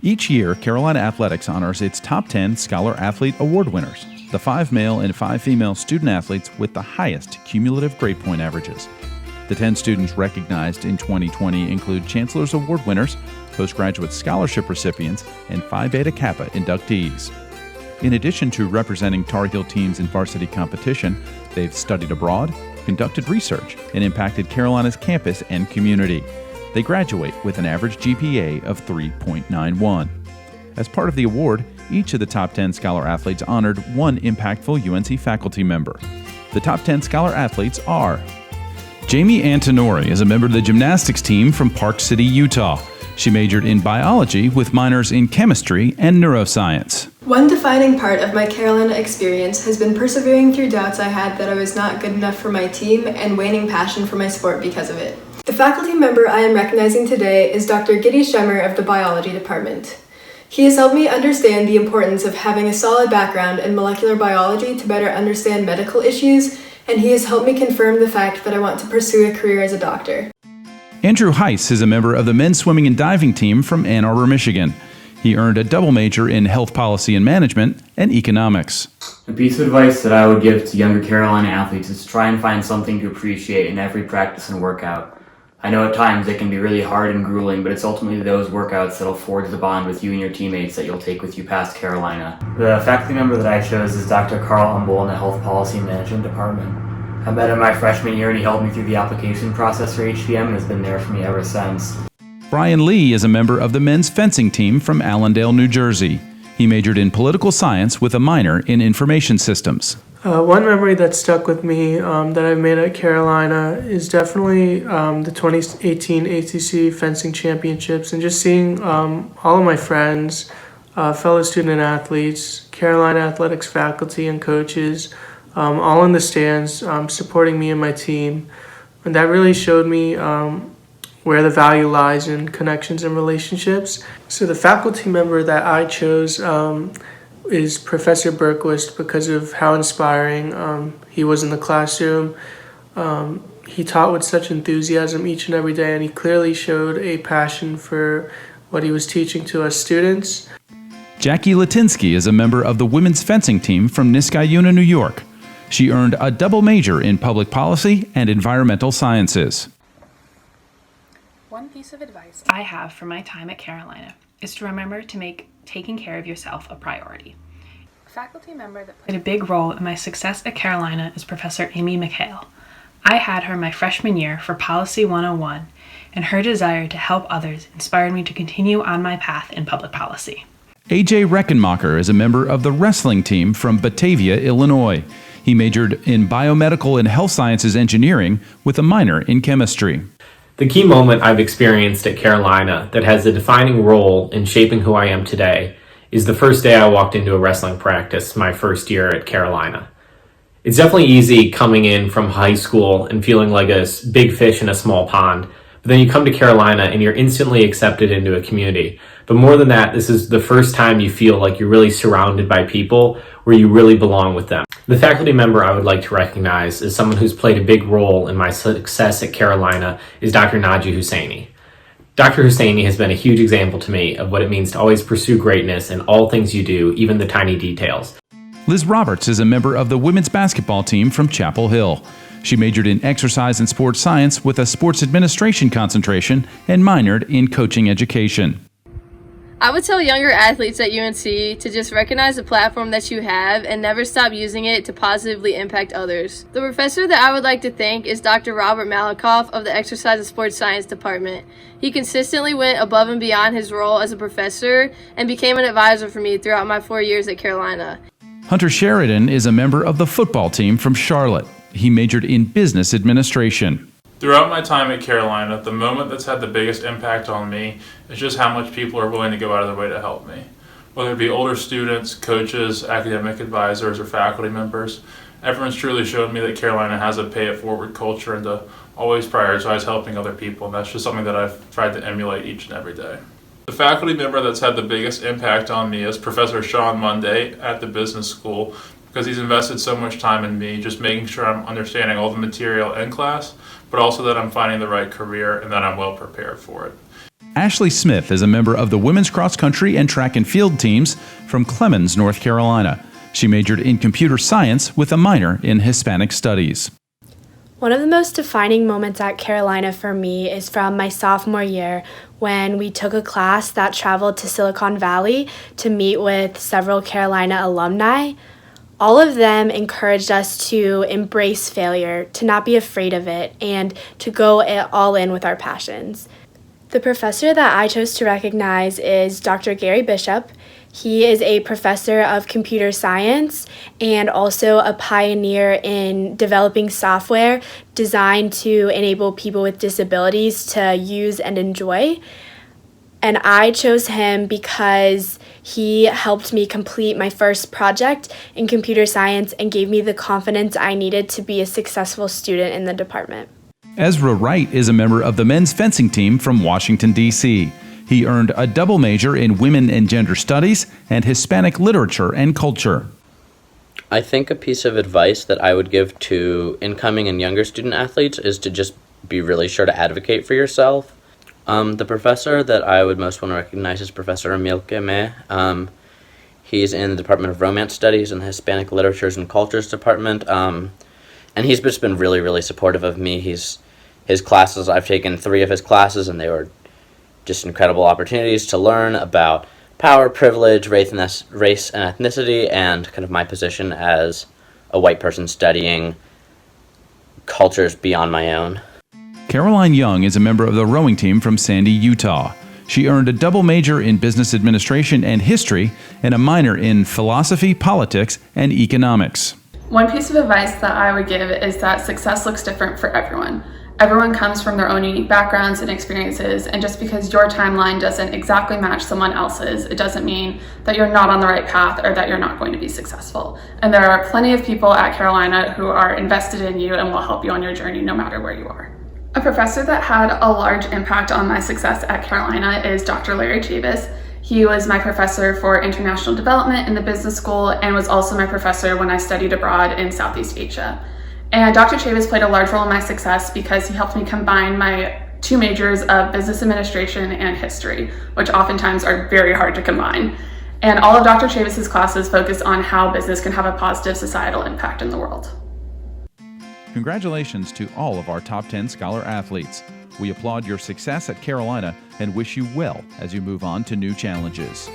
Each year, Carolina Athletics honors its top 10 Scholar Athlete Award winners, the 5 male and 5 female student athletes with the highest cumulative grade point averages. The 10 students recognized in 2020 include Chancellor's Award winners, postgraduate scholarship recipients, and Phi Beta Kappa inductees. In addition to representing Tar Heel teams in varsity competition, they've studied abroad, conducted research, and impacted Carolina's campus and community. They graduate with an average GPA of 3.91. As part of the award, each of the top 10 Scholar athletes honored one impactful UNC faculty member. The top 10 Scholar athletes are: Jaime Antenori is a member of the gymnastics team from Park City, Utah. She majored in biology with minors in chemistry and neuroscience. One defining part of my Carolina experience has been persevering through doubts I had that I was not good enough for my team and waning passion for my sport because of it. The faculty member I am recognizing today is Dr. Giddy Schemmer of the biology department. He has helped me understand the importance of having a solid background in molecular biology to better understand medical issues, and he has helped me confirm the fact that I want to pursue a career as a doctor. Andrew Heiss is a member of the men's swimming and diving team from Ann Arbor, Michigan. He earned a double major in health policy and management and economics. A piece of advice that I would give to younger Carolina athletes is to try and find something to appreciate in every practice and workout. I know at times it can be really hard and grueling, but it's ultimately those workouts that'll forge the bond with you and your teammates that you'll take with you past Carolina. The faculty member that I chose is Dr. Carl Humble in the Health Policy and Management Department. I met him my freshman year and he helped me through the application process for HPM and has been there for me ever since. Brian Lee is a member of the men's fencing team from Allendale, New Jersey. He majored in political science with a minor in information systems. One memory that stuck with me that I've made at Carolina is definitely the 2018 ACC Fencing Championships, and just seeing all of my friends, fellow student athletes, Carolina athletics faculty and coaches, all in the stands supporting me and my team. And that really showed me where the value lies in connections and relationships. So the faculty member that I chose is Professor Berquist because of how inspiring he was in the classroom. He taught with such enthusiasm each and every day, and he clearly showed a passion for what he was teaching to us students. Jackie Latinsky is a member of the women's fencing team from Niskayuna, New York. She earned a double major in public policy and environmental sciences. One piece of advice I have from my time at Carolina is to remember to make taking care of yourself a priority. A faculty member that played a big role in my success at Carolina is Professor Amy McHale. I had her my freshman year for Policy 101, and her desire to help others inspired me to continue on my path in public policy. A.J. Reckenmacher is a member of the wrestling team from Batavia, Illinois. He majored in biomedical and health sciences engineering with a minor in chemistry. The key moment I've experienced at Carolina that has a defining role in shaping who I am today is the first day I walked into a wrestling practice my first year at Carolina. It's definitely easy coming in from high school and feeling like a big fish in a small pond, but then you come to Carolina and you're instantly accepted into a community. But more than that, this is the first time you feel like you're really surrounded by people where you really belong with them. The faculty member I would like to recognize as someone who's played a big role in my success at Carolina is Dr. Naji Husseini. Dr. Husseini has been a huge example to me of what it means to always pursue greatness in all things you do, even the tiny details. Liz Roberts is a member of the women's basketball team from Chapel Hill. She majored in exercise and sports science with a sports administration concentration and minored in coaching education. I would tell younger athletes at UNC to just recognize the platform that you have and never stop using it to positively impact others. The professor that I would like to thank is Dr. Robert Malikoff of the Exercise and Sports Science Department. He consistently went above and beyond his role as a professor and became an advisor for me throughout my 4 years at Carolina. Hunter Sheridan is a member of the football team from Charlotte. He majored in business administration. Throughout my time at Carolina, the moment that's had the biggest impact on me is just how much people are willing to go out of their way to help me. Whether it be older students, coaches, academic advisors, or faculty members, everyone's truly shown me that Carolina has a pay-it-forward culture and to always prioritize helping other people, and that's just something that I've tried to emulate each and every day. The faculty member that's had the biggest impact on me is Professor Sean Monday at the business school, because he's invested so much time in me, just making sure I'm understanding all the material in class, but also that I'm finding the right career and that I'm well prepared for it. Ashley Smith is a member of the women's cross country and track and field teams from Clemens, North Carolina. She majored in computer science with a minor in Hispanic studies. One of the most defining moments at Carolina for me is from my sophomore year when we took a class that traveled to Silicon Valley to meet with several Carolina alumni. All of them encouraged us to embrace failure, to not be afraid of it, and to go all in with our passions. The professor that I chose to recognize is Dr. Gary Bishop. He is a professor of computer science and also a pioneer in developing software designed to enable people with disabilities to use and enjoy. And I chose him because he helped me complete my first project in computer science and gave me the confidence I needed to be a successful student in the department. Ezra Wright is a member of the men's fencing team from Washington, D.C. He earned a double major in Women and Gender Studies and Hispanic Literature and Culture. I think a piece of advice that I would give to incoming and younger student athletes is to just be really sure to advocate for yourself. The professor that I would most want to recognize is Professor Emil Keme. He's in the Department of Romance Studies in the Hispanic Literatures and Cultures Department. And he's just been really, really supportive of me. His classes, I've taken 3 of his classes, and they were just incredible opportunities to learn about power, privilege, race and ethnicity, and kind of my position as a white person studying cultures beyond my own. Caroline Young is a member of the rowing team from Sandy, Utah. She earned a double major in business administration and history and a minor in philosophy, politics, and economics. One piece of advice that I would give is that success looks different for everyone. Everyone comes from their own unique backgrounds and experiences, and just because your timeline doesn't exactly match someone else's, it doesn't mean that you're not on the right path or that you're not going to be successful. And there are plenty of people at Carolina who are invested in you and will help you on your journey no matter where you are. A professor that had a large impact on my success at Carolina is Dr. Larry Chavis. He was my professor for international development in the business school and was also my professor when I studied abroad in Southeast Asia. And Dr. Chavis played a large role in my success because he helped me combine my 2 majors of business administration and history, which oftentimes are very hard to combine. And all of Dr. Chavis's classes focus on how business can have a positive societal impact in the world. Congratulations to all of our top 10 scholar athletes. We applaud your success at Carolina and wish you well as you move on to new challenges.